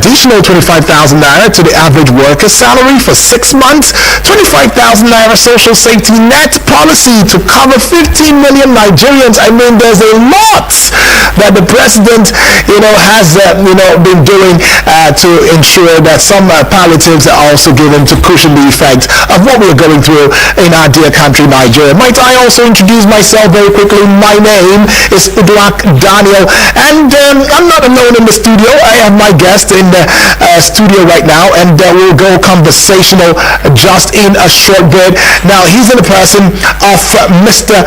additional 25,000 naira to the average worker's salary for 6 months, 25,000 naira social safety net policy to cover 15 million Nigerians. I mean, there's a lot that the president, has, been doing to ensure that some palliatives are also given to cushion the effect of what we're going through in our dear country, Nigeria. Might I also introduce myself very quickly? My name is Uduak Daniel, and I'm not alone in the studio. I have my guest in the studio right now, and we'll go conversational just in a short bit. Now, he's in the person of Mr.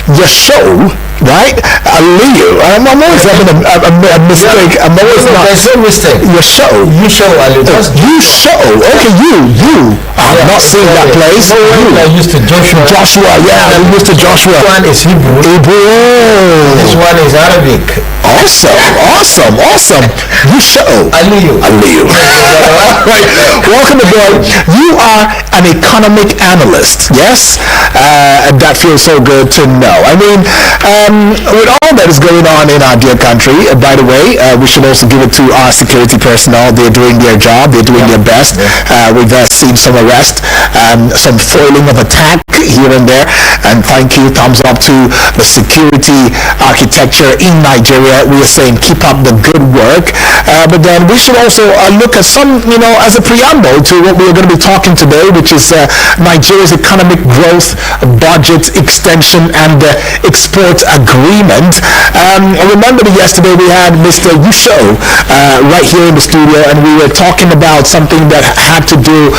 Yasho, right? Aliyu. I'm always having a mistake. I'm always not. There's no mistake. Yasho. You show Aliyu. You show. Okay, you. I've not seen that place. I used to Joshua. Joshua, yeah. Mr. Joshua. This one is Hebrew. This one is Arabic. Awesome. You show. Aliyu. Right. Welcome aboard. You are an economic analyst, yes? That feels so good to know. I mean, with all that is going on in our dear country, by the way, we should also give it to our security personnel. They're doing their job. They're doing their best. We've seen some arrest, some foiling of attack here and there. And thank you, thumbs up to the security architecture in Nigeria. We are saying keep up the good work. But then we should also look at some, as a preamble to what we're going to be talking today, which is Nigeria's economic growth, budget extension, and export agreement. I remember that yesterday we had Mr. Yusho right here in the studio, and we were talking about something that had to do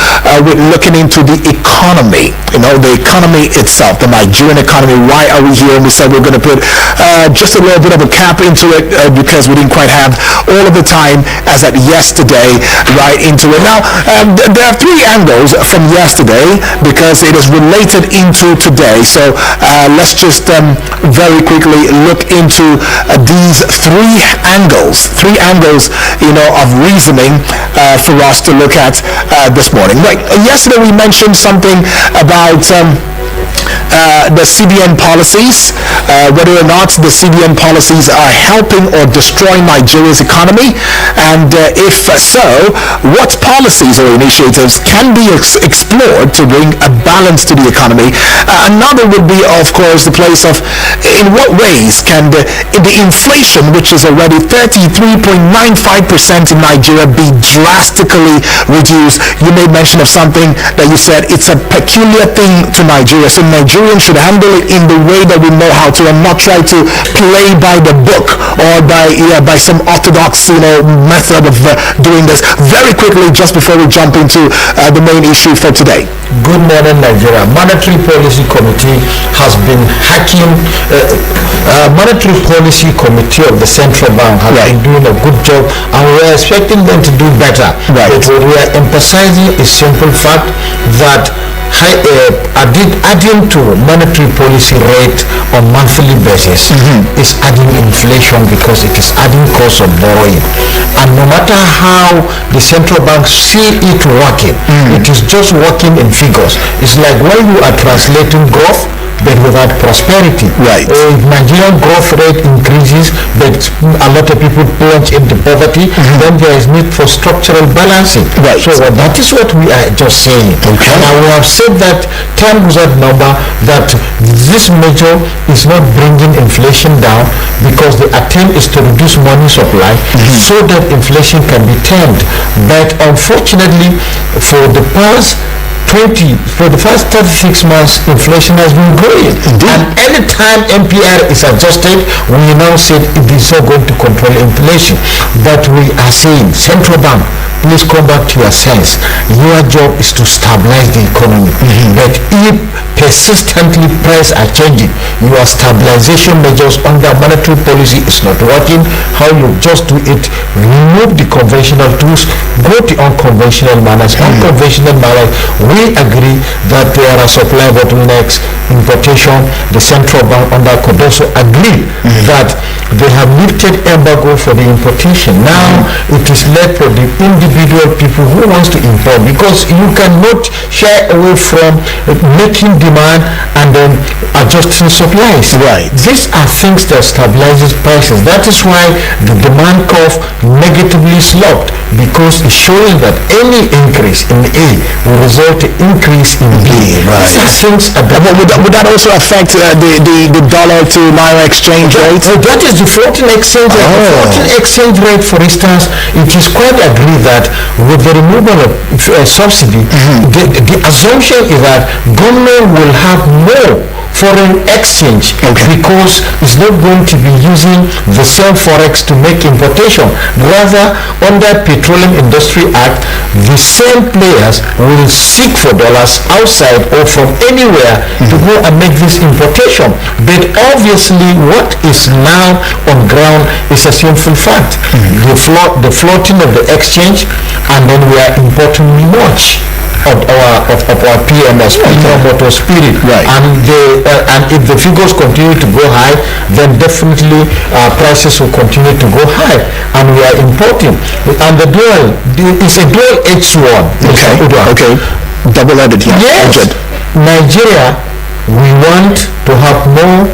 with looking into the economy, the economy itself, the Nigerian economy. Why are we here? And we said we're going to put just a little bit of a cap into it because we didn't quite have all of the time as at yesterday right into it. Now, there are three angles from yesterday because it is related into today. So let's just very quickly look into these three angles, of reasoning for us to look at this morning. Right. Yesterday we mentioned something about the CBN policies, whether or not the CBN policies are helping or destroying Nigeria's economy, and if so, what policies or initiatives can be explored to bring a balance to the economy. Another would be, of course, the place of in what ways can the inflation, which is already 33.95% in Nigeria, be drastically reduced. You made mention of something that you said it's a peculiar thing to Nigeria, so Nigerians should handle it in the way that we know how to, and not try to play by the book or by some orthodox method of doing this. Very quickly, just before we jump into the main issue for today. Good morning, Nigeria. Monetary Policy Committee has been hacking. Monetary Policy Committee of the Central Bank has been doing a good job, and we are expecting them to do better. Right. But we are emphasizing a simple fact that adding to monetary policy rate on monthly basis is adding inflation because it is adding cost of borrowing. And no matter how the central bank see it working, it is just working in figures. It's like when you are translating growth but without prosperity. Right. If Nigerian growth rate increases but a lot of people plunge into poverty, then there is need for structural balancing. Right. So that is what we are just saying. Okay. And I will have said that time without number that this measure is not bringing inflation down because the attempt is to reduce money supply so that inflation can be tamed. But unfortunately, for the first 36 months, inflation has been growing. And anytime MPR is adjusted, we now say it is not going to control inflation. But we are saying, Central Bank, please come back to your sense. Your job is to stabilize the economy. But if persistently prices are changing, your stabilization measures under monetary policy is not working. How you just do it, remove the conventional tools, go to unconventional manners. Unconventional manners, we agree that there are supply bottlenecks, importation. The central bank under could also agree that they have lifted embargo for the importation. Now it is left for the individual people who wants to import, because you cannot shy away from making demand and then adjusting supplies. Right. These are things that stabilizes prices. That is why the demand curve negatively sloped, because it's showing that any increase in A will result in increase in B. Right. These are things Would that also affect the dollar to naira exchange rate? that is the floating exchange rate. The floating exchange rate, for instance, it is quite agreed that with the removal of subsidy, the assumption is that government will have more foreign exchange, because it's not going to be using the same forex to make importation. Rather, under Petroleum Industry Act, the same players will seek for dollars outside or from anywhere to go and make this importation. But obviously, what is now on ground is a simple fact. The floating of the exchange, and then we are importing much of our PMS, motor spirit, and if the figures continue to go high, then definitely prices will continue to go high, and we are importing. And the dual, it's a dual-edged sword. Okay. Double-edged. Yes. Nigeria, we want to have more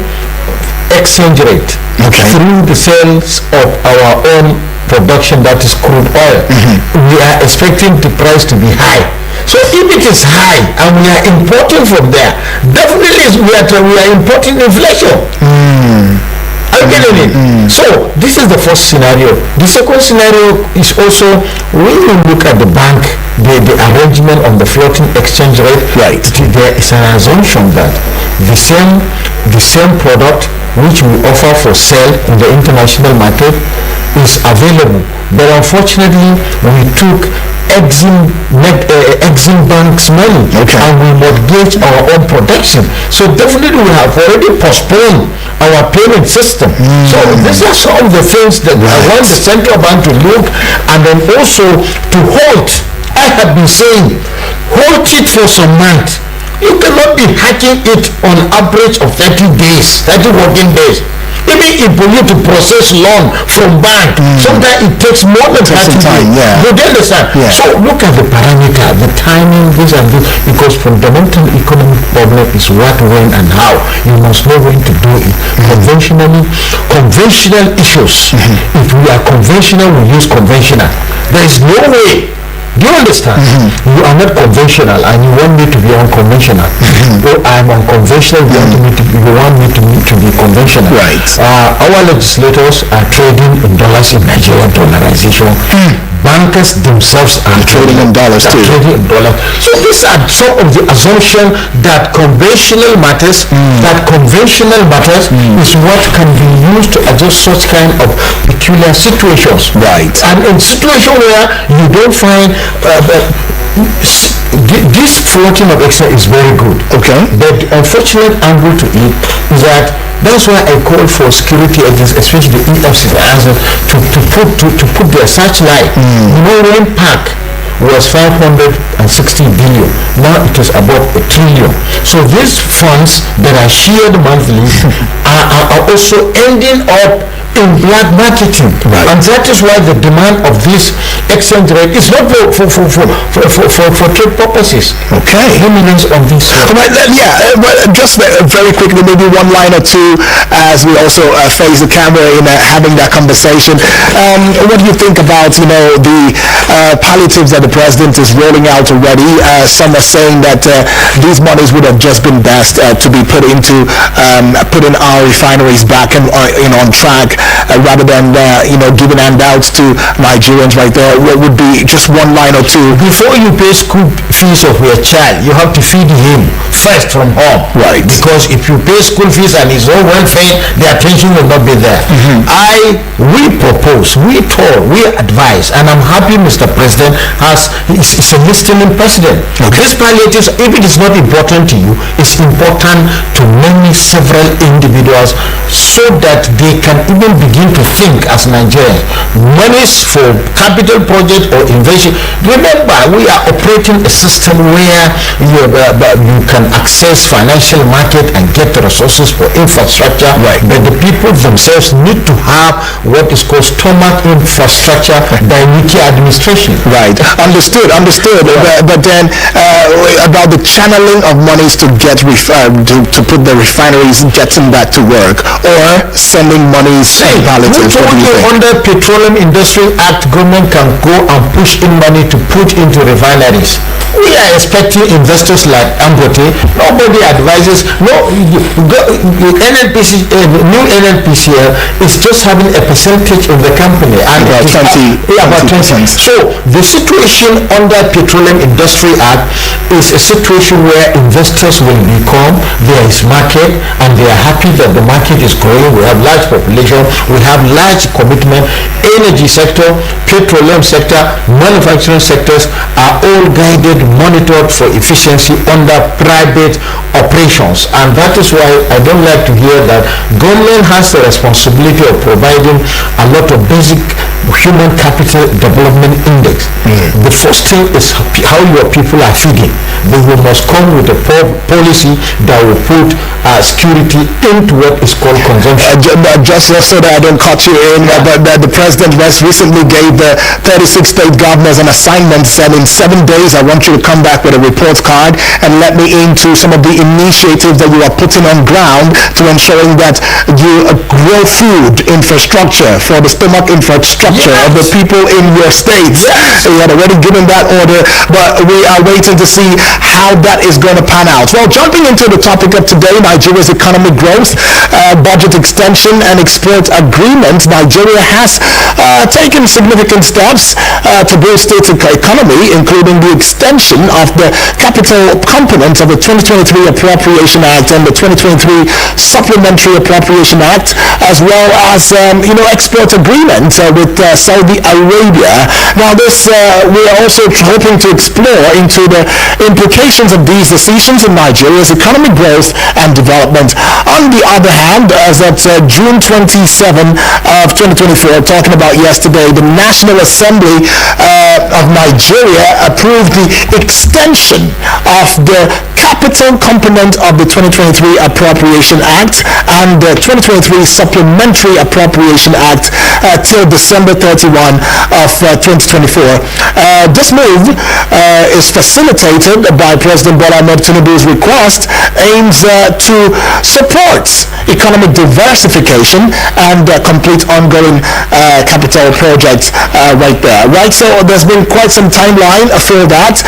exchange rate through the sales of our own production, that is crude oil. We are expecting the price to be high. So if it is high and we are importing from there, definitely we are importing inflation. Are you getting it? So this is the first scenario. The second scenario is also when you look at the bank, the arrangement on the floating exchange rate. Right. There is an assumption that the same product which we offer for sale in the international market is available. But unfortunately, we took Exim Bank's money and we mortgage our own production. So definitely we have already postponed our payment system. So these are some of the things that I want the central bank to look, and then also to halt. I have been saying, hold it for some months. You cannot be hacking it on average of 30 days, 30 working days. Even if for you to process loan from bank, sometimes it takes more than 30 days. You understand? So look at the parameter, the timing, this and this, because fundamental economic problem is what, when, and how. You must know when to do it. Conventional issues. If we are conventional, we use conventional. There is no way. Do you understand? You are not conventional and you want me to be unconventional. Oh, I am unconventional, you want me to be conventional. Right. Our legislators are trading in dollars in Nigerian dollarization. Bankers themselves are trading in dollars too. So these are some of the assumptions that conventional matters, is what can be used to adjust such kind of peculiar situations. Right. And in situation where you don't find this floating of extra is very good. But the unfortunate angle to it is that that's why I call for security agents, especially the EFCC, to put their searchlight. You know, when PAC was 560 billion, now it is about 1 trillion. So these funds that are shared monthly are also ending up in black marketing, and that is why the demand of this exchange rate is not for trade purposes. Dominance on this. But just very quickly, maybe one line or two, as we also face the camera in having that conversation. What do you think about the palliatives that the president is rolling out already? Some are saying that these monies would have just been best to be put into putting our refineries back and on track. Rather than giving handouts to Nigerians right there. What would be just one line or two? Before you pay school fees of your child, you have to feed him first from home. Right. Because if you pay school fees and he's not well fed, the attention will not be there. We propose, we advise, and I'm happy Mr. President is a listening president. This palliatives, if it is not important to you, it's important to several individuals, so that they can even begin to think as Nigerians. Monies for capital project or invasion. Remember, we are operating a system where you can access financial market and get the resources for infrastructure. Right. But the people themselves need to have what is called stomach infrastructure by wiki administration. Right. Understood. But then about the channeling of monies to get to put the refineries getting back to work, or sending monies to palliatives. What do you think? Under Petroleum Industry Act, government can go and push in money to put into refineries. We are expecting investors like Dangote. Nobody advises. No, NNPC, new NNPCL is just having a percentage in the company, and about 20%. So the situation under Petroleum Industry Act is a situation where investors will become, there is market, and they are happy that the market is growing. We have large population, we have large commitment. Energy sector, petroleum sector, manufacturing sectors are all guided, monitored for efficiency under private operations, and that is why I don't like to hear that government has the responsibility of providing a lot of basic human capital development index. The first thing is how your people are feeding. Then we must come with a policy that will put security into what is called consumption. Just so that I don't cut you in, but the president recently gave the 36 state governors an assignment, said in 7 days I want you to come back with a report card and let me into some of the initiatives that you are putting on ground to ensuring that you grow food infrastructure for the stomach infrastructure of the people in your states. You had already given that order, but we are waiting to see how that is going to pan out. Well, jumping into the topic of today, Nigeria's economic growth, budget extension and export agreements, Nigeria has taken significant steps to boost its economy, including the extension of the capital components of the 2023 Appropriation Act and the 2023 Supplementary Appropriation Act, as well as export agreements with Saudi Arabia. Now this we are also hoping to explore into the implications of these decisions in Nigeria's economic growth and development. On the other hand, as at June 27 of 2024, talking about yesterday, the National Assembly of Nigeria approved the extension of the capital component of the 2023 Appropriation Act and the 2023 Supplementary Appropriation Act till December 31 of 2024. This move is facilitated by President Bola Ahmed Tinubu's request, aims to support economic diversification and complete ongoing capital projects right there. Right, so there's been quite some timeline for that,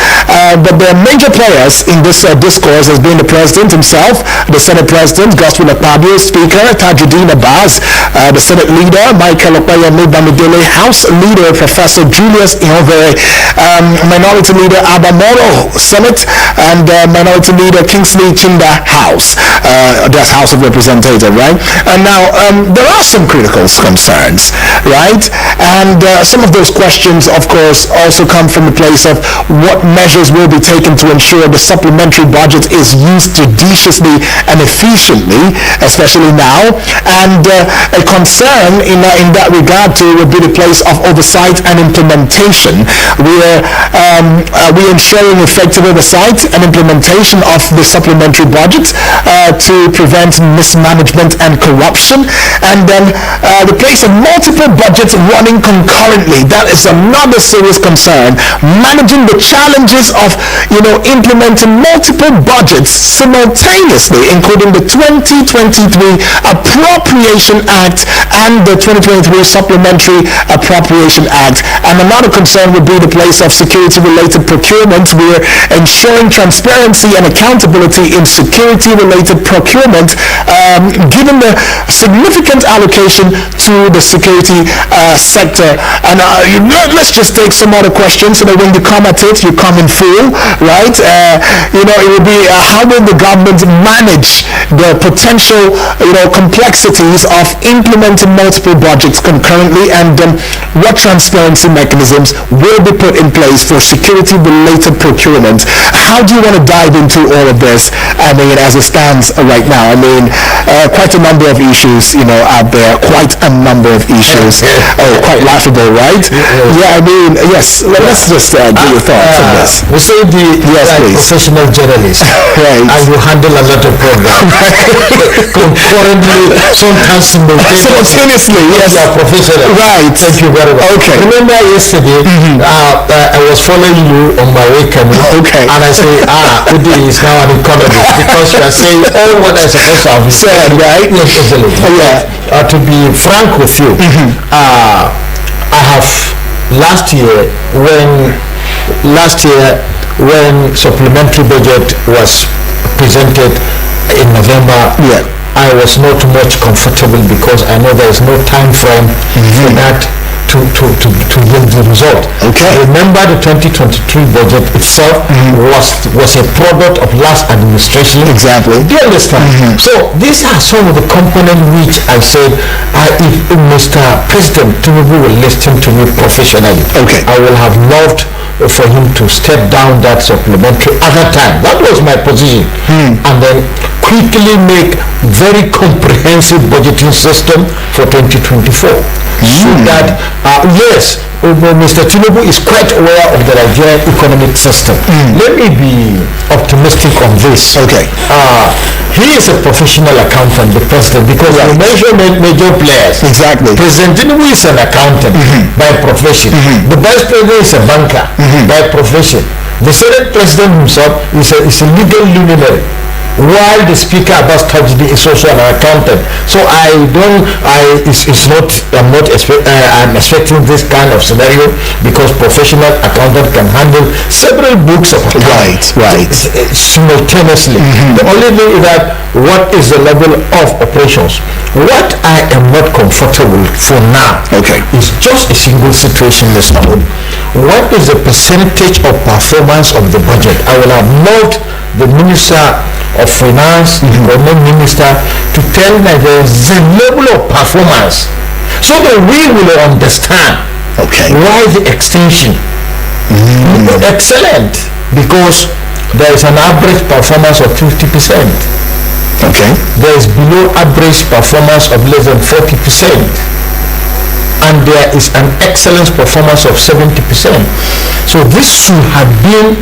but the major players in this discourse has been the president himself, the Senate President Godswill Akpabio, Speaker Tajuddin Abbas, the Senate Leader Michael Opeyemi Bamidele, House Leader Professor Julius Ihonvere, Minority Leader Abba Moro, Senate, and Minority Leader Kingsley Chinda, House. That's House of Representatives, right? And now there are some critical concerns, right? And some of those questions, of course, also come from the place of what measures will be taken to ensure the supplementary budget is used judiciously and efficiently, especially now. And a concern in that regard too would be the place of oversight and implementation. We are ensuring effective oversight and implementation of the supplementary budget to prevent mismanagement and corruption. And then the place of multiple budgets running concurrently, that is another serious concern. Managing the challenges of implementing multiple budgets simultaneously, including the 2023 Appropriation Act and the 2023 Supplementary Appropriation Act. And another concern would be the place of security-related procurement. We're ensuring transparency and accountability in security-related procurement, given the significant allocation to the security sector. And let's just take some other questions so that when you come at it, you come in full, right? It will be how will the government manage the potential, complexities of implementing multiple budgets concurrently, and what transparency mechanisms will be put in place for security-related procurement. How do you want to dive into all of this I mean, as it stands right now? I mean, quite a number of issues, out there. Quite a number of issues. Oh, quite laughable, right? Yeah, I mean, yes. Let's just get your thoughts on this. We say Yes, please. professional journalist, Right. and you handle a lot of programs concurrently, sometimes Simultaneously, yes. You are professional. Right. Thank you very much. Okay. Remember yesterday, I was following you on my way coming, Okay. and I say, Udi is now an economist because you are saying all what I supposed to have Said, right? Yes, exactly. Yeah. To be frank with you, I have last year when supplementary budget was presented in November, Yeah. I was not much comfortable because I know there is no time frame for that to yield the result. Okay. Remember the 2023 budget itself was a product of last administration. Exactly. Do you understand? So these are some of the components which I said, if Mr. President Tinubu will listen to me professionally, Okay. I will have loved for him to step down that supplementary at that time. That was my position. And then quickly make very comprehensive budgeting system for 2024. So that, yes, Mr. Tinubu is quite aware of the Nigerian economic system. Let me be optimistic on this. Okay. He is a professional accountant, the president, because you mentioned major players. Exactly. President Tinubu is an accountant by profession. The vice president is a banker by profession. The Senate president himself is a legal luminary, while the Speaker Abbas Tajidi is also an accountant. So I'm expecting this kind of scenario because professional accountant can handle several books of accounts Right. simultaneously. The only thing is that what is the level of operations? What I am not comfortable for now is just a single situation, Mr. Wood. What is the percentage of performance of the budget? I will have loved the Minister of Finance, the government minister, to tell Nigerians the level of performance so that we will understand why the extension is excellent, because there is an average performance of 50%. There is below average performance of less than 40%. And there is an excellent performance of 70%. So this should have been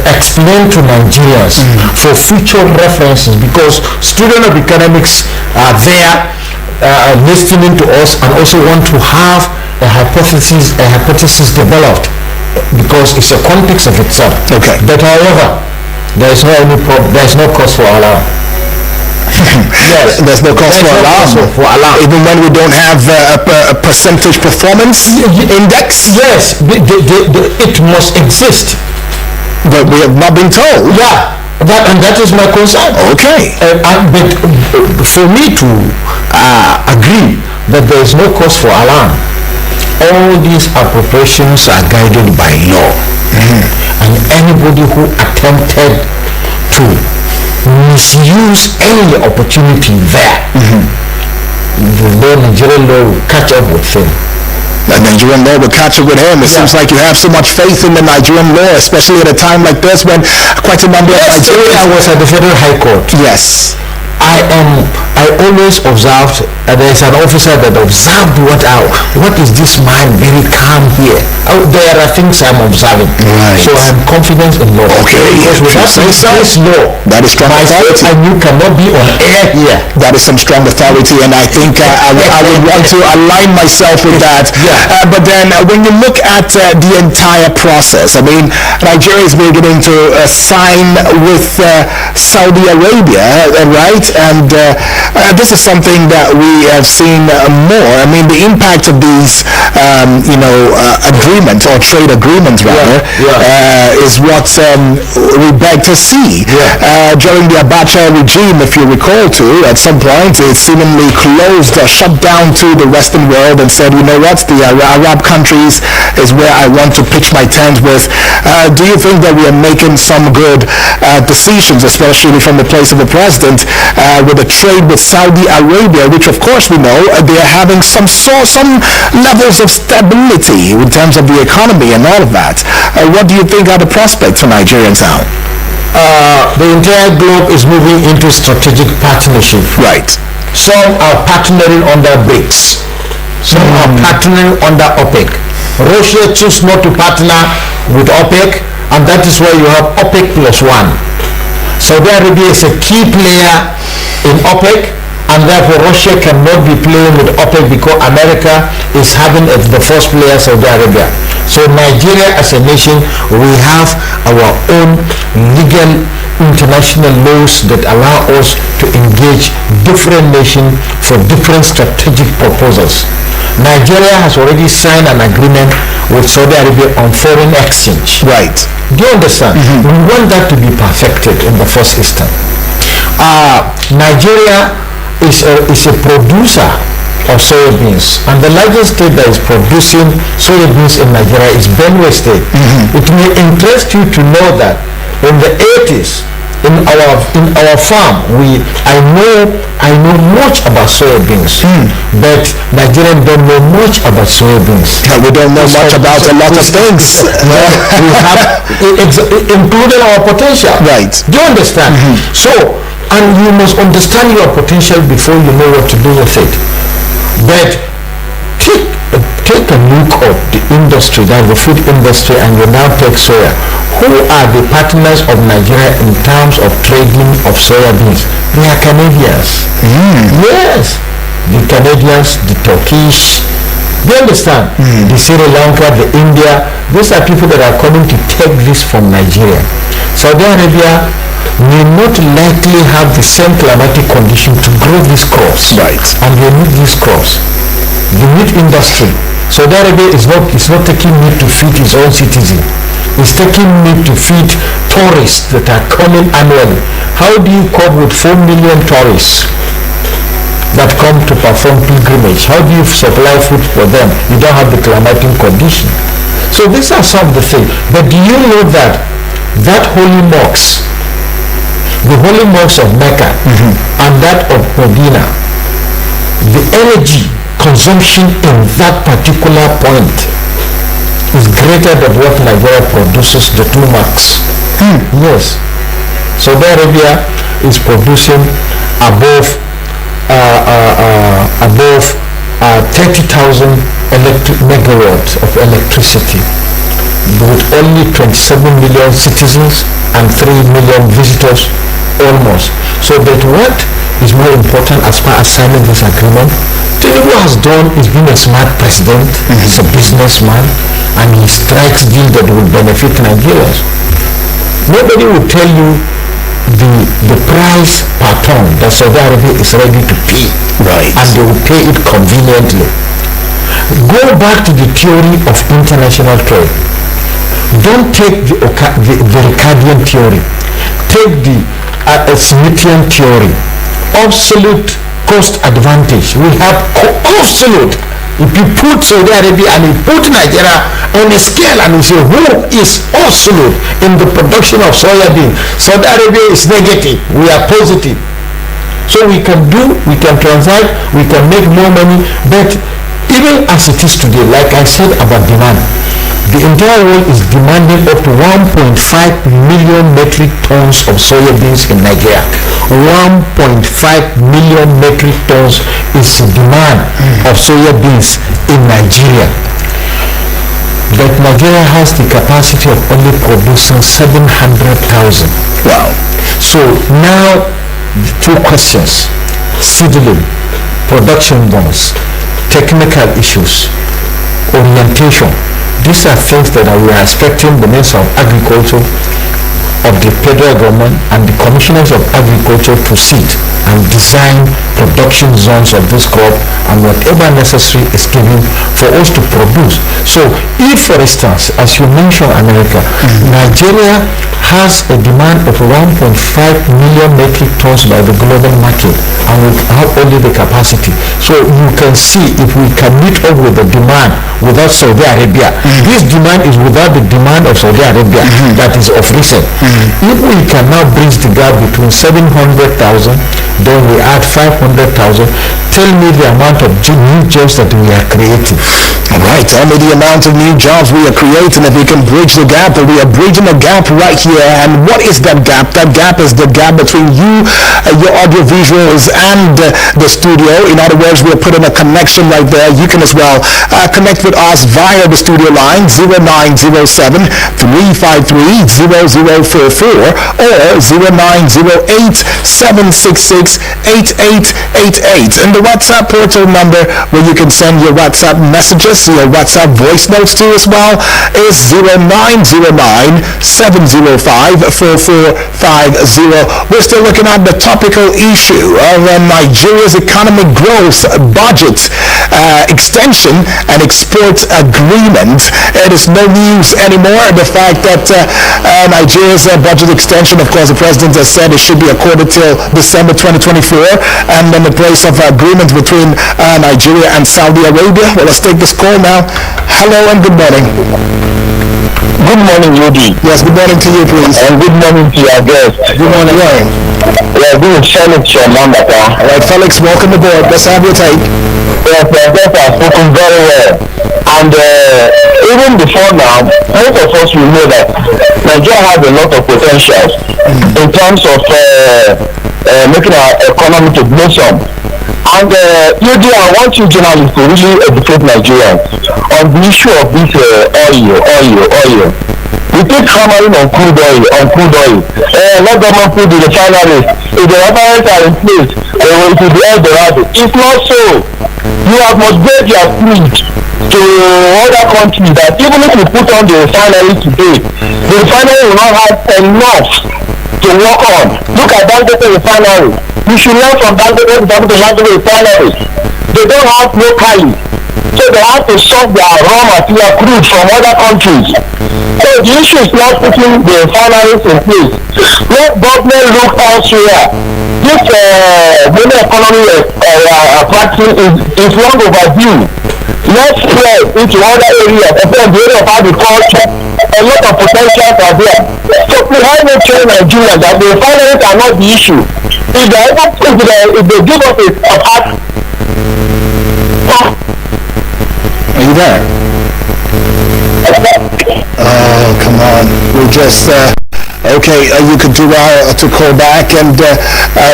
explained to Nigerians for future references, because students of economics are there listening to us and also want to have a hypothesis developed, because it's a context of itself. But however, there is no cause for alarm. Yes, there's no cause for alarm. Even when we don't have a percentage performance index. Yes, it must exist. But we have not been told. Yeah, that is my concern. But for me to agree that there is no cause for alarm, all these appropriations are guided by law. And anybody who attempted to misuse any opportunity there, the Nigerian law will catch up with him. The Nigerian law will catch up with him. It seems like you have so much faith in the Nigerian law, especially at a time like this when quite a number of Nigerians... I was at the Federal High Court. Yes. I always observed, there is an officer that observed what is this man very calm here. There are things I'm observing. So I'm confident in law. Because without this law, that is strong authority. And you cannot be on air here. That is some strong authority, and I think I would want to align myself with that. But then when you look at the entire process, I mean, Nigeria is beginning to sign with Saudi Arabia, right? And this is something that we have seen more. I mean, the impact of these, agreements, or trade agreements rather, is what we beg to see. During the Abacha regime, if you recall too, at some point it seemingly closed or shut down to the Western world and said, you know what, the Arab countries is where I want to pitch my tent with. Do you think that we are making some good decisions, especially from the place of the president, with the trade with Saudi Arabia, which of course we know they are having some levels of stability in terms of the economy and all of that. What do you think are the prospects for Nigerians now? the entire globe is moving into strategic partnership. Right. Some are partnering under BRICS. Some are partnering under OPEC. Russia choose not to partner with OPEC, and that is why you have OPEC plus one. Saudi Arabia is a key player in OPEC, and therefore Russia cannot be playing with OPEC because America is having the first player, Saudi Arabia. So Nigeria as a nation, we have our own legal international laws that allow us to engage different nations for different strategic proposals. Nigeria has already signed an agreement with Saudi Arabia on foreign exchange. Right. Do you understand? We want that to be perfected in the first instance. Nigeria is a producer of soybeans, and the largest state that is producing soybeans in Nigeria is Benue State. It may interest you to know that in the 80s, in our farm, I know much about soybeans, but Nigerians don't know much about soybeans. We don't know much about a lot of things. We have, including our potential. Right. Do you understand? So, and you must understand your potential before you know what to do with it. But take a look at the industry, that the food industry, and you now take soya. Who are the partners of Nigeria in terms of trading of soya beans? They are Canadians. Yes, the Canadians, the Turkish. Do you understand? The Sri Lanka, the India. These are people that are coming to take this from Nigeria. Saudi Arabia may not likely have the same climatic condition to grow these crops. Right. And they need these crops. The meat industry. Saudi Arabia is not taking meat to feed its own citizens. It's taking meat to feed tourists that are coming annually. How do you cope with 4 million tourists that come to perform pilgrimage? How do you supply food for them? You don't have the climatic condition. So these are some of the things. But do you know that holy mosque, the holy mosque of Mecca and that of Medina, the energy consumption in that particular point is greater than what Nigeria produces, the two mosques. Yes. Saudi Arabia is producing above 30,000 megawatts of electricity with only 27 million citizens and 3 million visitors almost. So that what is more important as far as signing this agreement, Tinubu has done is being a smart president. He's a businessman, and he strikes deals that will benefit Nigerians. Nobody will tell you the price per ton that Saudi Arabia is ready to pay. Right. And they will pay it conveniently. Go back to the theory of international trade. Don't take the Ricardian theory. Take the Smithian theory. Absolute cost advantage. We have absolute. If you put Saudi Arabia and you put Nigeria on a scale and you say who is absolute in the production of soybean, Saudi Arabia is negative. We are positive. So we can transact, we can make more money, but even as it is today, like I said about demand, the entire world is demanding up to 1.5 million metric tons of soybeans in Nigeria. 1.5 million metric tons is the demand of soybeans in Nigeria. But Nigeria has the capacity of only producing 700,000. Wow. So now, the two questions: seedling, production bonds, technical issues, orientation. These are things that we are expecting the Minister of Agriculture of the federal government and the commissioners of agriculture to sit and design production zones of this crop and whatever necessary is given for us to produce. So if, for instance, as you mentioned America, Nigeria has a demand of 1.5 million metric tons by the global market, and we have only the capacity. So you can see if we can meet up with the demand without Saudi Arabia. This demand is without the demand of Saudi Arabia that is of recent. If we can now bridge the gap between 700,000 then we add 500,000. Tell me the amount of new jobs that we are creating. All right, tell me the amount of new jobs we are creating. If we can bridge the gap, and we are bridging a gap right here. And what is that gap? That gap is the gap between you, your audio visuals, and the studio. In other words, we're putting a connection right there. You can as well connect with us via the studio line 0907-353-0044 or 0908-766-8888. And the WhatsApp portal number where you can send your WhatsApp messages, your WhatsApp voice notes to as well, is 0909-705-4450. We're still looking at the topical issue of Nigeria's economic growth, budget extension, and export agreement. It is no news anymore. The fact that Nigeria's budget extension, of course, the president has said it should be accorded till December 2024, and then the place of agreement between Nigeria and Saudi Arabia. Well, let's take this call now. Hello and good morning. Good morning, Yudi. Yes, good morning to you, please. And good morning to your guest. Good morning. Yeah, this is Felix from Mambata. All right, Felix, welcome aboard. Let's have your take. Yes, your guest has spoken very well. And even before now, most of us will know that Nigeria has a lot of potential in terms of making our economy to blossom. And Yudi, I want you journalists to really educate Nigerians on the issue of this oil. We keep hammering on crude oil. Let government put the refineries. If the refineries are in place, it will be Eldorado. It's not so. You have mortgaged your fleet to other countries that even if you put on the refinery today, the refinery will not have enough to work on. Look at Dangote refinery. You should learn from Dangote refinery. They don't have locally. So they have to source their raw material crude from other countries. So the issue is not putting the refineries in place. Let government look elsewhere. This money economy practice is long overdue. Let's spread into other areas, except the area of agriculture. A lot of potentials are there. So we have to tell Nigeria that the refineries are not the issue. If they give us a part. Are you there? Oh, come on. We just, okay, you could do well to call back and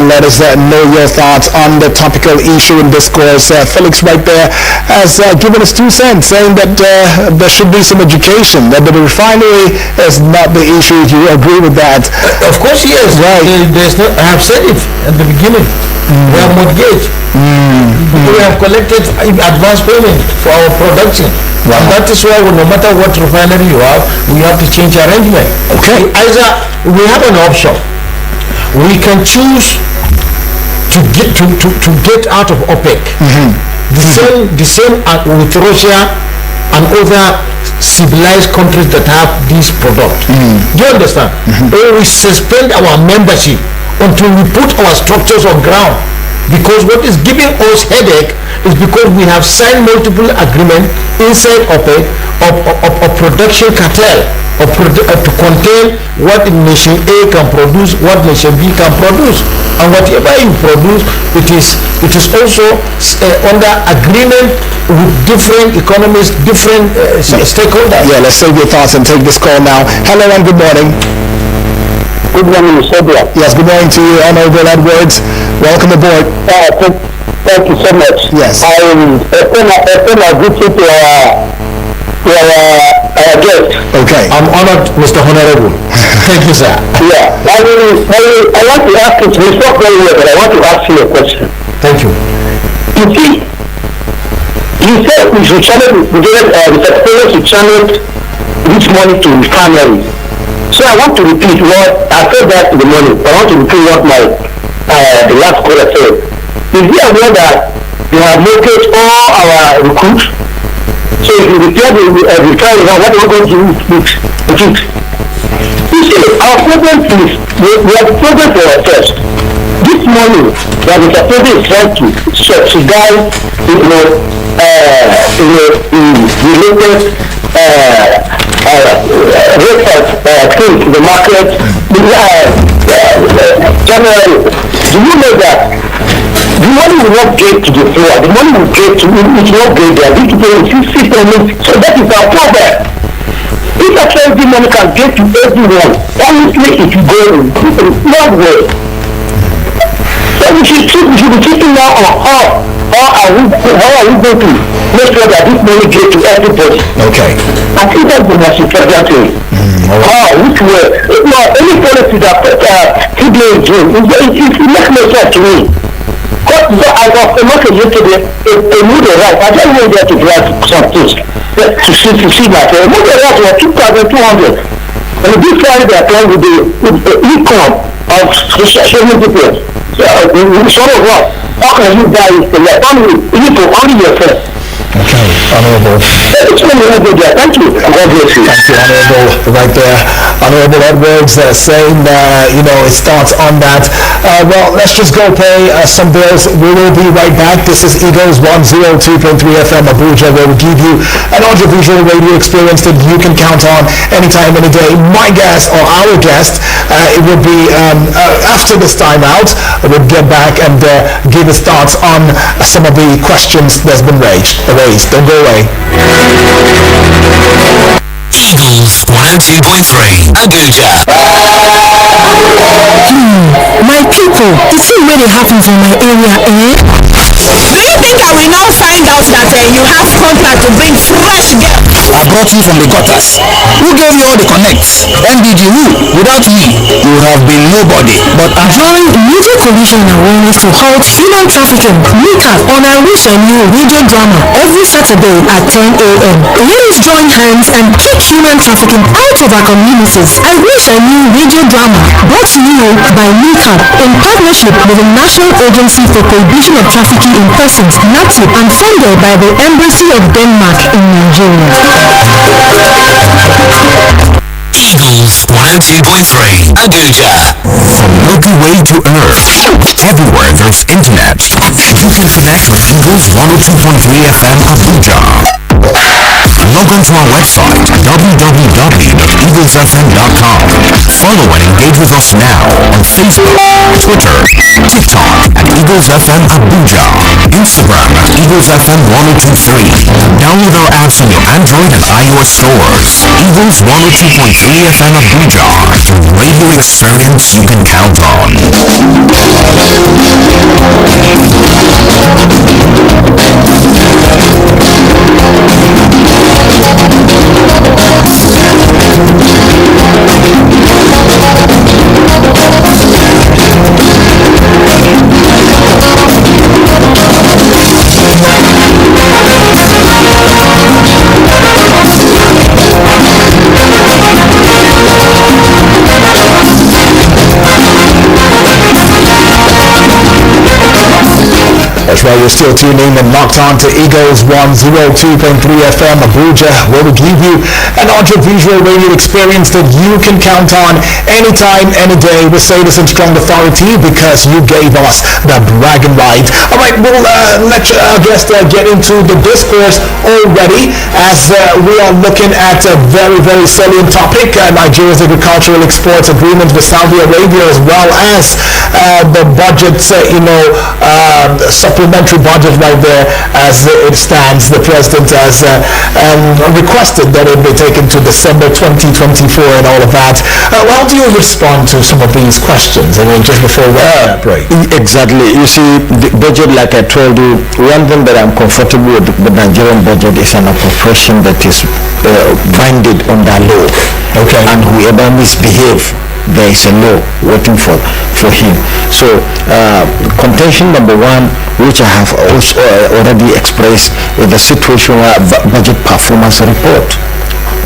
let us know your thoughts on the topical issue in discourse. Felix right there has given us 2 cents, saying that there should be some education, that the refinery is not the issue. Do you agree with that? Of course, yes. Right. I have said it at the beginning. We are mortgaged. We have collected advance payment for our production. Wow. And that is why no matter what refinery you have, we have to change arrangement. Okay. Either we have an option. We can choose to get out of OPEC. The same with Russia and other civilized countries that have this product. Do you understand? Or we suspend our membership until we put our structures on ground. Because what is giving us headache is because we have signed multiple agreements inside OPEC of production cartel to contain what nation A can produce, what nation B can produce, and whatever you produce, it is also under agreement with different economies, different stakeholders. Yeah, let's save your thoughts and take this call now. Hello and good morning. Good morning, Sabia. Yes, good morning to you, Honorable Edwards. Welcome aboard. Thank you so much. Yes. I extend my greeting to our guest. Okay. I'm honored, Mr. Honorable. Thank you, sir. Yeah. I want to ask you, we spoke very well, but I want to ask you a question. Thank you. You see, you said we should channel, the secretary should channel this money to refineries. So I want to repeat what I said that in the morning. I want to repeat what the last caller said. Is there a way that we have located all our recruits? So if we repair the refinery, what are we going to do with it? You see, our problem is we have a problem for ourselves. This money that the secretary is trying to subsidize, related rate of things in the market, January, Do you know that the money will not get to the poor? The money will get to, it will not get there. These people will see payment. So that is our problem. If actually money can get to everyone, honestly, it will go in long way. So we should be thinking now on how are we going to make sure that this money gets to everybody. Okay. I think that's the most important thing. Which way? Now, any policy that today is doing, it makes no sense to me. Because I was promoted yesterday, a new right. I just went there to drive some things. To see my friend. Moved the right was 2,200. And this Friday they are playing with the income of so many people. So, some of us, how can you buy it for your family? You need to only yourself. Okay, Honorable. Thank you. God bless you. Thank you, Honorable. Right there, Honorable Edwards saying, his thoughts on that. Well, let's just go pay some bills. We will be right back. This is Eagles 102.3 FM Abuja, where we give you an audiovisual radio experience that you can count on anytime, any day. My guest, or our guest, it will be after this time out, we'll get back and give his thoughts on some of the questions that's been raised. Don't go away. Eagles 102.3 Abuja. My people, the thing really happens in my area, eh? Do you think I will now find out that you have contact to bring fresh girls? I brought you from the gutters. Who gave you all the connects? MBG who? Without me, you would have been nobody. But Join Media Collision Awareness to halt human trafficking, NICA, on our Wish I Knew radio drama every Saturday at 10 a.m. Let us join hands and kick human trafficking out of our communities. I Wish I Knew radio drama, brought to you by NICA in partnership with the National Agency for Prohibition of Trafficking in Persons, NATIP, and funded by the Embassy of Denmark in Nigeria. Eagles 102.3 Abuja. From Milky Way to Earth, everywhere there's internet, you can connect with Eagles 102.3 FM Abuja. Log on to our website, www.eaglesfm.com. Follow and engage with us now on Facebook, Twitter, TikTok at Eagles FM Abuja, Instagram at Eagles FM 1023. Download our apps on your Android and iOS stores. Eagles 102.3 FM Abuja, the radio experience you can count on. That's right, you're still tuning and locked on to Eagles 102.3 FM Abuja, where we give you an audiovisual radio experience that you can count on anytime, any day. We say this in strong authority because you gave us that bragging right. All right, we'll let our guest get into the discourse already as we are looking at a very, very salient topic, Nigeria's agricultural exports agreement with Saudi Arabia, as well as the budget, supplementary budget right there as it stands. The president has requested that it be taken to December 2024 and all of that. How do you respond to some of these questions? I mean, just before we break. Exactly. You see, the budget, like I told you, one thing that I'm comfortable with the Nigerian budget is an appropriation that is binded under law. Okay. And whoever misbehave, there is a law waiting for him. So contention number one, which I have also already expressed, is the situation where budget performance report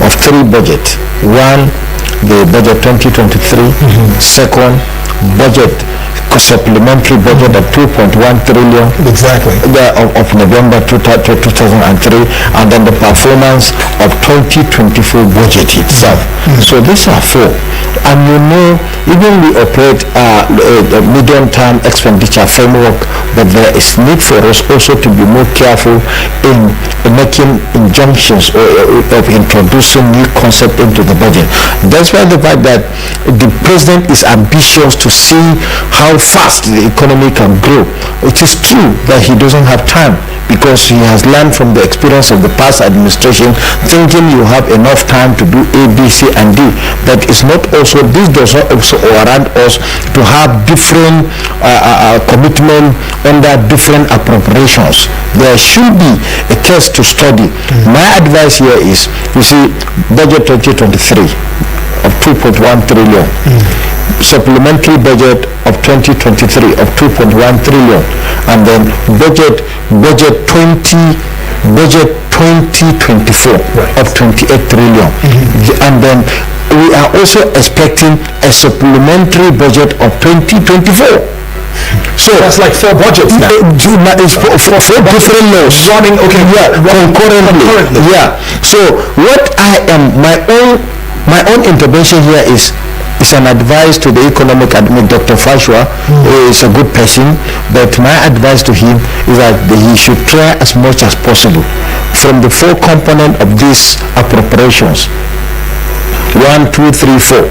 of three budget. One, the budget 2023. Second, budget supplementary budget of 2.1 trillion Exactly. Of November 2003, and then the performance of 2024 budget itself. So these are four. And even we operate a medium-term expenditure framework but there is need for us also to be more careful in making injunctions or of introducing new concept into the budget. That's why the fact that the president is ambitious to see how fast the economy can grow. It is true that he doesn't have time because he has learned from the experience of the past administration, thinking you have enough time to do A, B, C, and D. But it's not also, this does not also warrant us to have different commitment under different appropriations. There should be a case to study. My advice here is, you see, budget 2023 of 2.1 trillion. Supplementary budget of 2023 of 2.1 trillion, and then budget 2024 of 28 trillion. And then we are also expecting a supplementary budget of 2024. So That's like 4 budgets now. It's for 4 different laws Running, okay, concurrently. Yeah. So what my own intervention here is an advice to the economic admin, Dr. Fashwa. He is a good person, but my advice to him is that he should try as much as possible from the 4 components of these appropriations. 1, 2, 3, 4.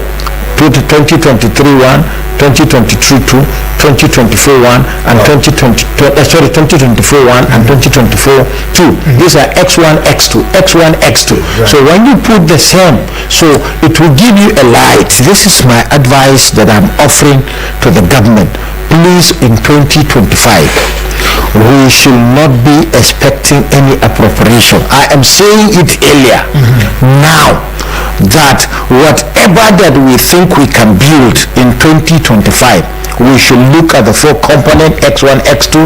2023 1, 2023 2, 2024 1, and 2024 1 and 2024 2. These are X1, X2, X1, X2. So when you put the same, so it will give you a light. This is my advice that I'm offering to the government. Please, in 2025, we should not be expecting any appropriation. I am saying it earlier. Now, that whatever that we think we can build in 2025, we should look at the 4 component X1, X2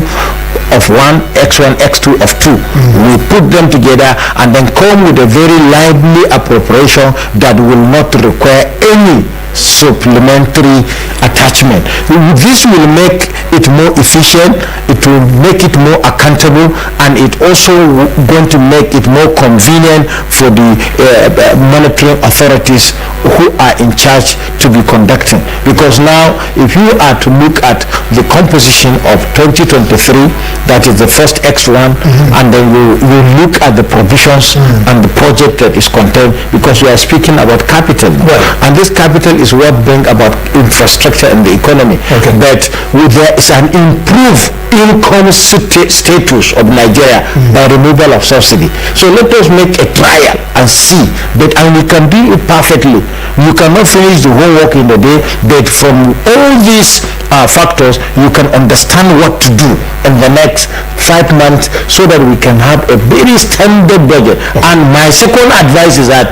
of 1, X1, X2 of 2. We put them together and then come with a very lively appropriation that will not require any supplementary attachment. This will make it more efficient, it will make it more accountable, and it also going to make it more convenient for the monitoring authorities who are in charge to be conducting. Because now, if you are to look at the composition of 2023, that is the first X1, and then you look at the provisions and the project that is contained, because we are speaking about capital. And this capital is what brings about infrastructure in the economy. But there is an improved income status of Nigeria by removal of subsidy. So let us make a trial and see. And we can do it perfectly. You cannot finish the homework in a day, but from all these factors, you can understand what to do in the next 5 months so that we can have a very standard budget. And my second advice is that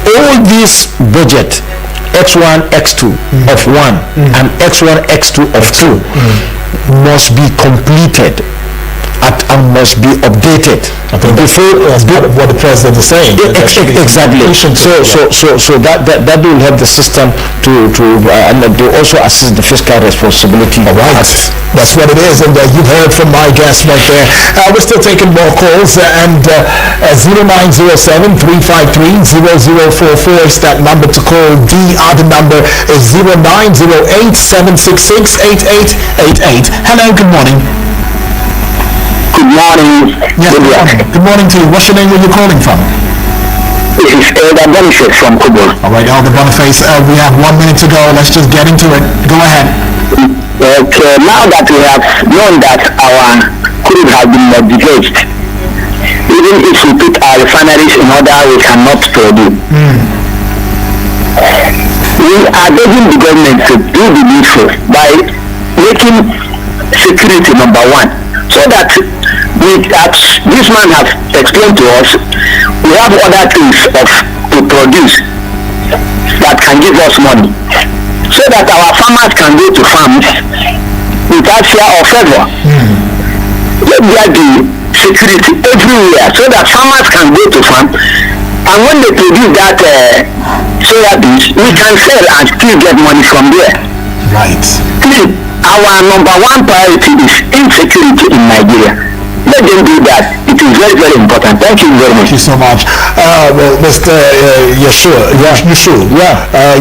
all this budget, X1, X2 of 1 and X1, X2 of 2 must be completed and must be updated before what the president is saying. Exactly. So that will help the system to and to also assist the fiscal responsibility. That's what it is, and you've heard from my guest right there. We're still taking more calls, and 0907-353-0044 is that number to call. The other number is 0908-766-8888. Hello, good morning. Good morning. Yes, good morning. Good morning to you. What's your name? Where you calling from? This is Elder Boniface from Kubo. All right, Elder Boniface. We have 1 minute to go. Let's just get into it. Go ahead. Okay, now that we have known that our crude has been mortgaged, even if we put our refineries in order, we cannot produce. We are begging the government to do the needful by making security number 1, so that as this man has explained to us, we have other things to produce that can give us money, so that our farmers can go to farms without fear or favor. Let there be security everywhere, so that farmers can go to farm, and when they produce that soya beans, we can sell and still get money from there. Right. Our number 1 priority is insecurity in Nigeria. Let them do that. It is very, very important. Thank you very much. Thank you so much. Mr. Yeshua,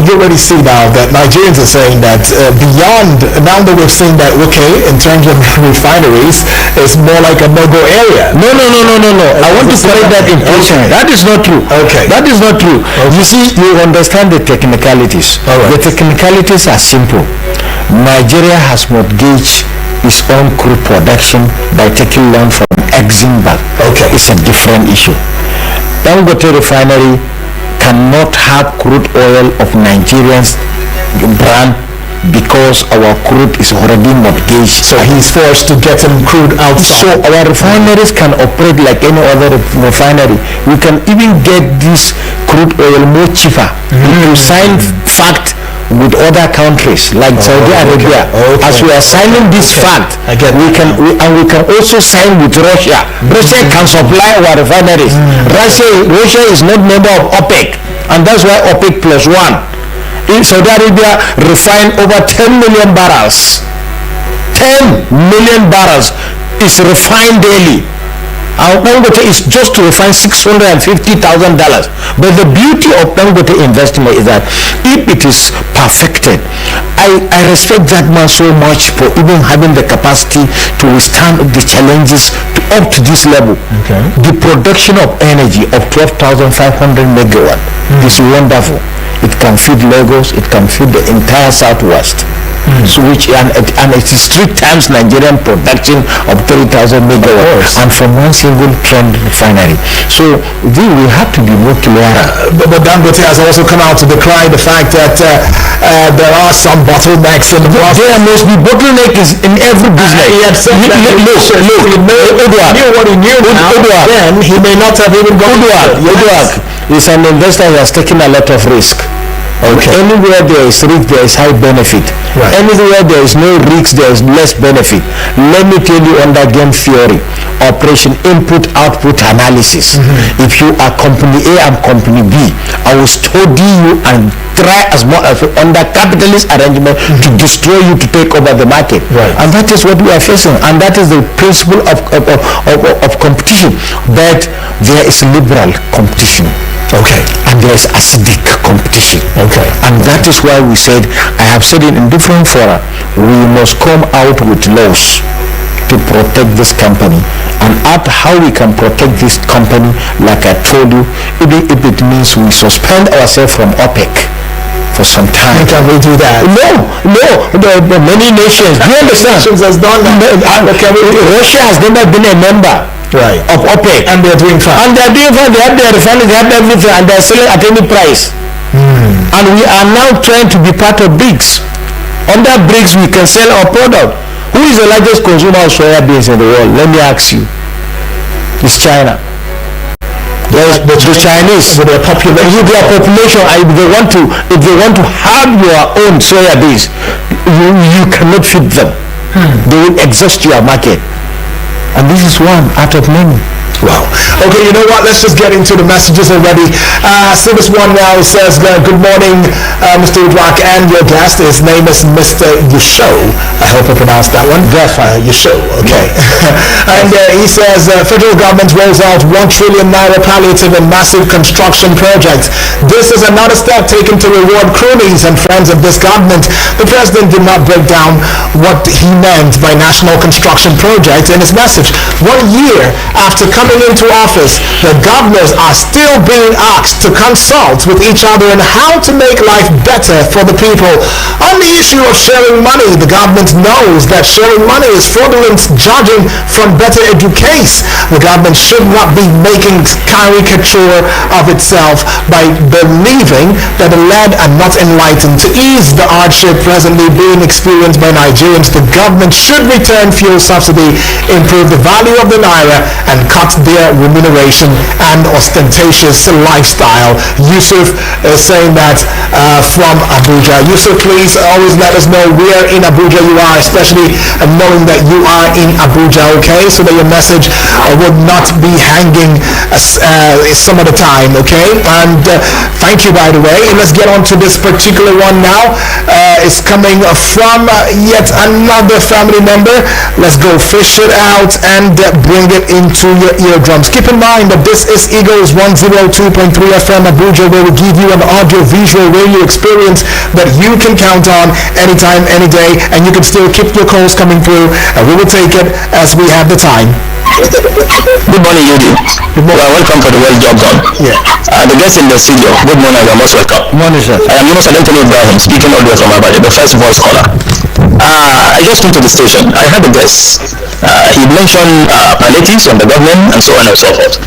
you already see now that Nigerians are saying that beyond, now that we've seen that, okay, in terms of refineries, it's more like a no-go area. No. I want to correct that impression. Okay. That is not true. Okay. That is not true. Okay. You see, you understand the technicalities. All right. The technicalities are simple. Nigeria has mortgaged its own crude production by taking loan from Exim Bank. Okay. It's a different issue. Dangote refinery cannot have crude oil of Nigerians brand because our crude is already mortgaged. So he's forced to get some crude outside. So our refineries can operate like any other refinery. We can even get this crude oil more cheaper. We sign fact with other countries like Saudi Arabia. Okay. As we are signing this fact, I get we can also sign with Russia. Russia can supply our refineries. Russia is not member of OPEC, and that's why OPEC plus one. In Saudi Arabia refine over 10 million barrels. 10 million barrels is refined daily. Our Dangote is just to refine $650,000. But the beauty of Dangote investment is that if it is perfected, I respect that man so much for even having the capacity to withstand the challenges up to this level. Okay. The production of energy of 12,500 megawatt is wonderful. It can feed Lagos, it can feed the entire southwest. So and it is 3 times Nigerian production of 3,000 megawatts, and from one single trend refinery. So we have to be more clear. But Dangote has also come out to decry the fact that there are some bottlenecks in the process. There must be bottlenecks in every business. He had said that Edward, knew what he knew now, then he may not have even gone. Edward is an investor who has taken a lot of risk. Okay. Anywhere there is risk, there is high benefit. Right. Anywhere there is no risk, there is less benefit. Let me tell you under game theory, operation input-output analysis. If you are company A and company B, I will study you and try as much as under capitalist arrangement to destroy you, to take over the market. Right. And that is what we are facing. And that is the principle of competition. But there is liberal competition. Okay. And there is acidic competition. Okay. And that is why we said, I have said it in different fora, we must come out with laws to protect this company, and at how we can protect this company, like I told you, even if it means we suspend ourselves from OPEC for some time. Can we do that? No. The many nations, do you understand? Nations has done that. Russia has never been a member. Right. Of OPEC. And they're doing fine. And they're doing fine. They have their refineries, they have everything, and they're selling at any price. And we are now trying to be part of BRICS. Under BRICS, we can sell our product. Who is the largest consumer of soya beans in the world? Let me ask you. It's China. The Chinese, with their population, and if they want to have your own soya beans, you cannot feed them. They will exhaust your market. And this is one out of many. Wow. Okay, you know what? Let's just get into the messages already. Service one now says, good morning, Mr. Udrak and your guest. His name is Mr. Yesho. I hope I pronounced that one. Yesho, okay. And he says, federal government rolls out 1 trillion naira palliative and massive construction project. This is another step taken to reward cronies and friends of this government. The president did not break down what he meant by national construction project in his message. 1 year after coming into office, the governors are still being asked to consult with each other on how to make life better for the people. On the issue of sharing money, the government knows that sharing money is fraudulent judging from better educate. The government should not be making caricature of itself by believing that the led are not enlightened. To ease the hardship presently being experienced by Nigerians, the government should return fuel subsidy, improve the value of the naira, and cut their remuneration and ostentatious lifestyle. Yusuf is saying that from Abuja. Yusuf, please always let us know where in Abuja you are, especially knowing that you are in Abuja, okay? So that your message would not be hanging some of the time, okay? And thank you, by the way. And let's get on to this particular one now. It's coming from yet another family member. Let's go fish it out and bring it into your eardrums. Keep in mind that this is Eagles 102.3 FM Abuja, where we give you an audio-visual radio experience that you can count on anytime, any day, and you can still keep your calls coming through, and we will take it as we have the time. Good morning, Yudi. Good morning. Welcome for the well job done. Yeah. The guests in the studio, good morning, you are most welcome. Morning, sir. I am Yunus Anthony Ibrahim, speaking all the way from Abuja, the first voice caller. I just came to the station. I had a guest. He mentioned palliatives from the government and so on and so forth.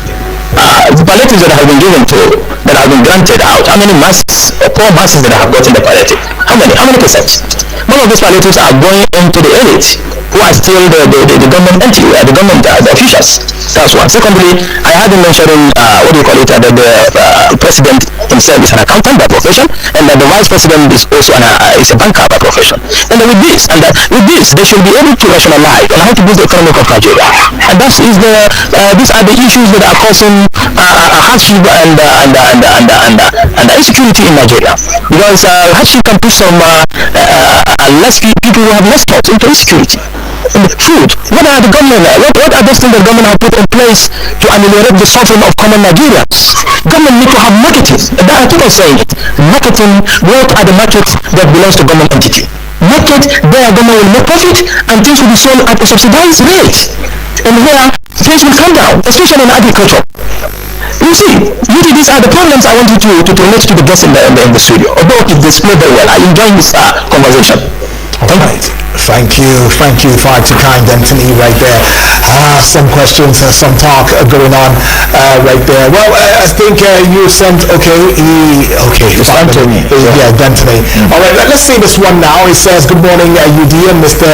The palliatives that have been given to, that have been granted out, how many masses, or poor masses that have gotten the palliative? How many percent? Most of these palliatives are going into the elite, who are still the government entity, the government officials. That's one. Secondly, I had him mentioning, the president himself is an accountant by profession, and that the vice president is also is a banker by profession. And with this, they should be able to rationalize on how to boost the economy of Nigeria. And that is these are the issues that are causing hardship and insecurity in Nigeria. Because hardship can push some less people who have less thoughts into insecurity. Food. What are the government? What are those things that government have put in place to ameliorate the suffering of common Nigerians? Government need to have marketing. I keep on saying it. Marketing. What are the markets that belongs to government entity? Market where government will make profit and things will be sold at a subsidized rate, and where things will come down, especially in agriculture. You see, really these are the problems I want you to relate to the guests in the studio. Although it displayed very well, I enjoy this conversation. Thank you, far too kind, Anthony, right there. Some questions, some talk going on right there. Well, I think you sent, It's Anthony. Yeah, Anthony. All right, let's see this one now. It says, good morning, UD and Mr.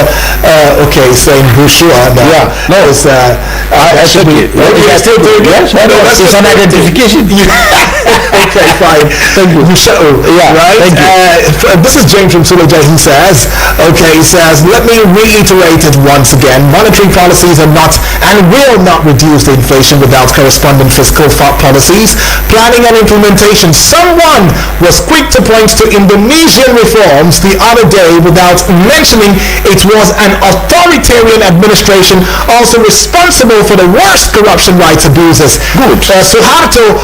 Saying Bushua. Yeah, no, it's, I should be. You still doing it? Yes, it's an identification. Okay, fine. Thank you. Yeah, right? Thank you. This is James from Suleja. He says, let me reiterate it once again. Monetary policies are not and will not reduce the inflation without corresponding fiscal policies, planning and implementation. Someone was quick to point to Indonesian reforms the other day without mentioning it was an authoritarian administration also responsible for the worst corruption rights abuses. Good. Suharto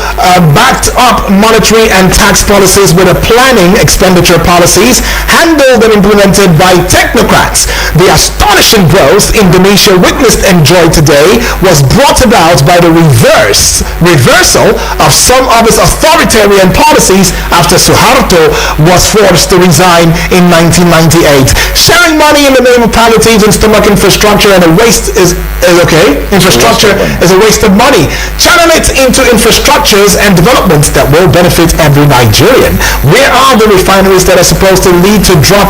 backed up monetary and tax policies with a planning expenditure policies handled and implemented by technocrats. The astonishing growth Indonesia witnessed and enjoyed today was brought about by the reversal of some of its authoritarian policies after Suharto was forced to resign in 1998. Sharing money in the name of palliatives and stomach infrastructure and a waste is okay. Infrastructure is a waste of money. Channel it into infrastructures and developments that will benefit every Nigerian. Where are the refineries that are supposed to lead to drop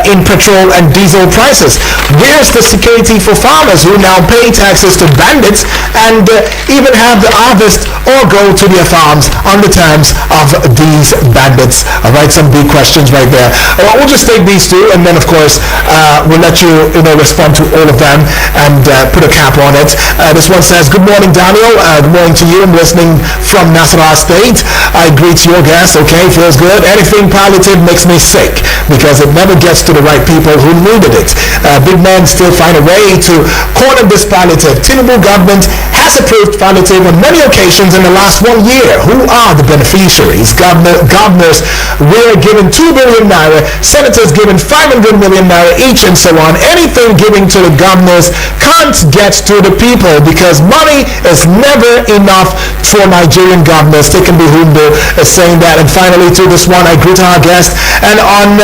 in petrol and diesel prices? Where's the security for farmers who now pay taxes to bandits and even have the harvest or go to their farms on the terms of these bandits? All right, some big questions right there. We'll just take these two, and then of course we'll let you respond to all of them and put a cap on it. This one says, good morning, Daniel. Good morning to you. I'm listening from Nasarawa State. I greet your guests. Okay, feels good. Anything palliative makes me sick because it never gets to the right people who needed it. Big men still find a way to corner this palliative. Tinubu government has approved palliative on many occasions in the last 1 year. Who are the beneficiaries? Governors were given 2 billion naira, senators given 500 million naira each, and so on. Anything given to the governors can't get to the people because money is never enough for Nigerian governors. Taken Bihumbu is saying that. And finally, to this one, I greet our guest. And on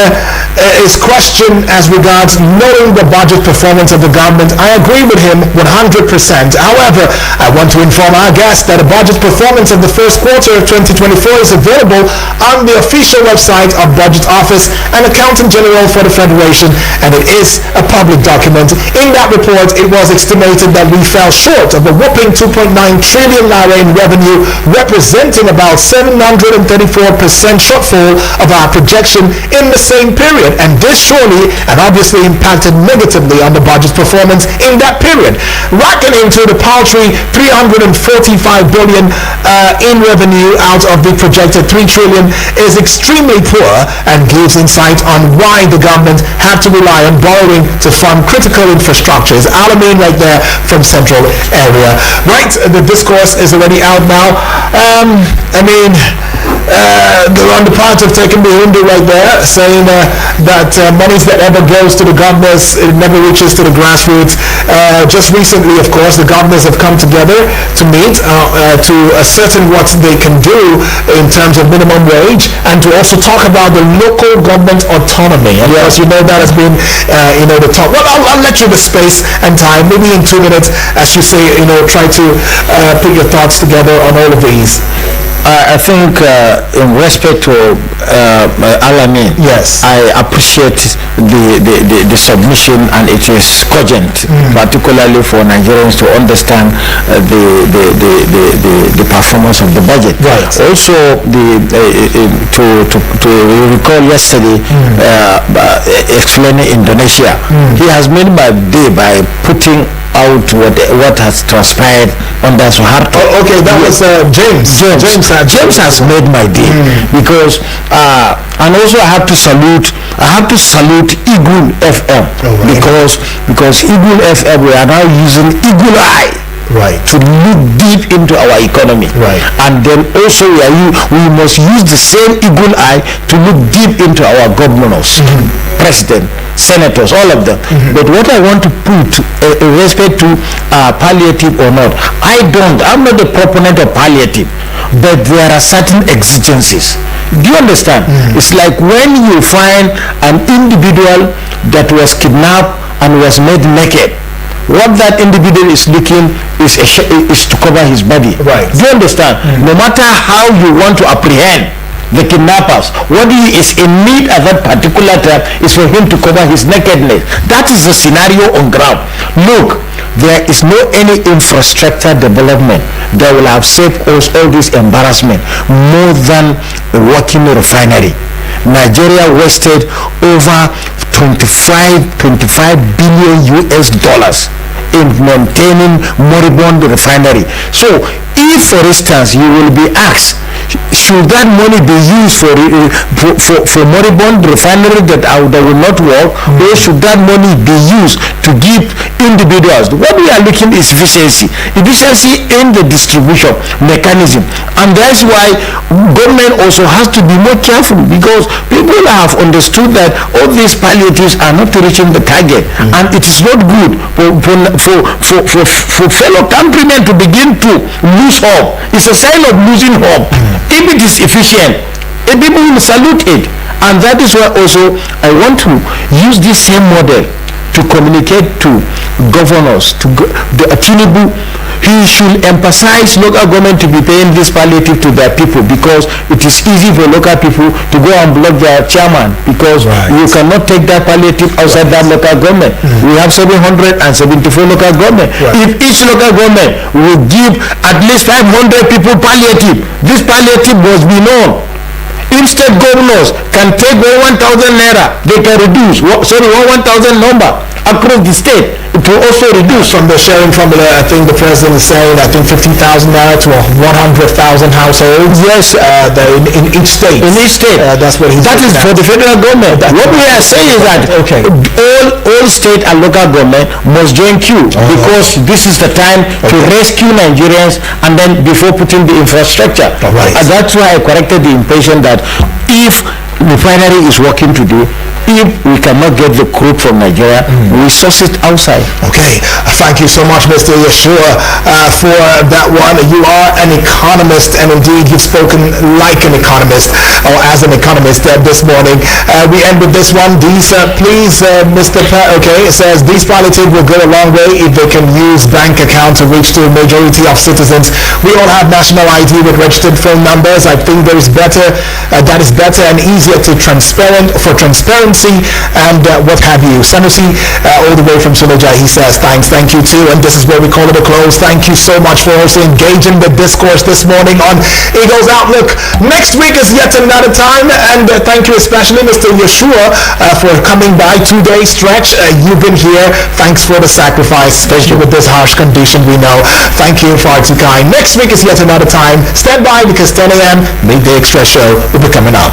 is questioned as regards knowing the budget performance of the government. I agree with him 100%. However, I want to inform our guests that the budget performance of the first quarter of 2024 is available on the official website of Budget Office and Accountant General for the Federation, and it is a public document. In that report, it was estimated that we fell short of a whopping 2.9 trillion naira in revenue, representing about 734% shortfall of our projection in the same period, and this surely and obviously impacted negatively on the budget's performance in that period. Racking into the paltry 345 billion in revenue out of the projected 3 trillion is extremely poor and gives insight on why the government had to rely on borrowing to fund critical infrastructures. Alamein right there from Central Area. Right, the discourse is already out now. They're on the part of taking the Hindu right there, saying that monies that ever goes to the governors, it never reaches to the grassroots. Just recently, of course, the governors have come together to meet to ascertain what they can do in terms of minimum wage and to also talk about the local government autonomy. And yes, you know that has been, the talk. Well, I'll let you the space and time, maybe in 2 minutes, as you say, try to put your thoughts together on all of these. I think in respect to Alamein, yes, I appreciate the submission, and it is cogent, particularly for Nigerians to understand the performance of the budget. Right. Also, to recall yesterday, explaining Indonesia, he has made my day by putting out what has transpired under Suharto. Oh, okay, that was James. James has made my day because and also I have to salute Eagle FM, because Eagle FM, we are now using Eagle Eye, right, to look deep into our economy, right, and then also we must use the same Eagle Eye to look deep into our governors, president, senators, all of them. But what I want to put in respect to palliative or not, I'm not a proponent of palliative, but there are certain exigencies. Do you understand? It's like when you find an individual that was kidnapped and was made naked, what that individual is looking is to cover his body. Right. Do you understand? No matter how you want to apprehend the kidnappers, what he is in need at that particular time is for him to cover his nakedness. That is the scenario on ground. Look, there is no any infrastructure development that will have saved us all this embarrassment more than a working refinery. Nigeria wasted over 25 billion US dollars in maintaining moribund refinery. So if, for instance, you will be asked, should that money be used for moribund refinery that will not work, or should that money be used to give individuals? What we are looking is efficiency in the distribution mechanism, and that's why government also has to be more careful, because people have understood that all these palliatives are not reaching the target, and it is not good for fellow countrymen to begin to lose hope. It's a sign of losing hope. If it is efficient, people will salute it, and that is why also I want to use this same model to communicate to governors, to Tinubu. He should emphasize local government to be paying this palliative to their people, because it is easy for local people to go and block their chairman, because you cannot take that palliative outside that local government. We have 774 local government. If each local government would give at least 500 people palliative, this palliative must be known. If state governors can take 1,000 naira, they can reduce 1,000 number across the state. It will also reduce. From the sharing formula, I think the president is saying, 50,000 naira to 100,000 households. Yes, in each state. In each state. That's what he's. That is for the federal government. What we are saying is that all state and local government must join queue, because this is the time to rescue Nigerians, and then before putting the infrastructure. And that's why I corrected the impression that if refinery is working today, if we cannot get the crude from Nigeria, we source it outside. Okay, thank you so much, Mr. Yeshua, for that one. You are an economist, and indeed you've spoken like an economist, or as an economist this morning. We end with this one. These, please, Mr. Okay, it says, these palliatives will go a long way if they can use bank accounts to reach to a majority of citizens. We all have national ID with registered phone numbers. I think that is better and easier to transparency and what have you. Sanusi, all the way from Suleja, he says, thank you too, and this is where we call it a close. Thank you so much for also engaging the discourse this morning on Eagles Outlook. Next week is yet another time, and thank you especially Mr. Yeshua for coming by 2-day stretch. You've been here. Thanks for the sacrifice, especially with this harsh condition we know. Thank you far too kind. Next week is yet another time. Stand by because 10 a.m. Midday Express Show will be coming up.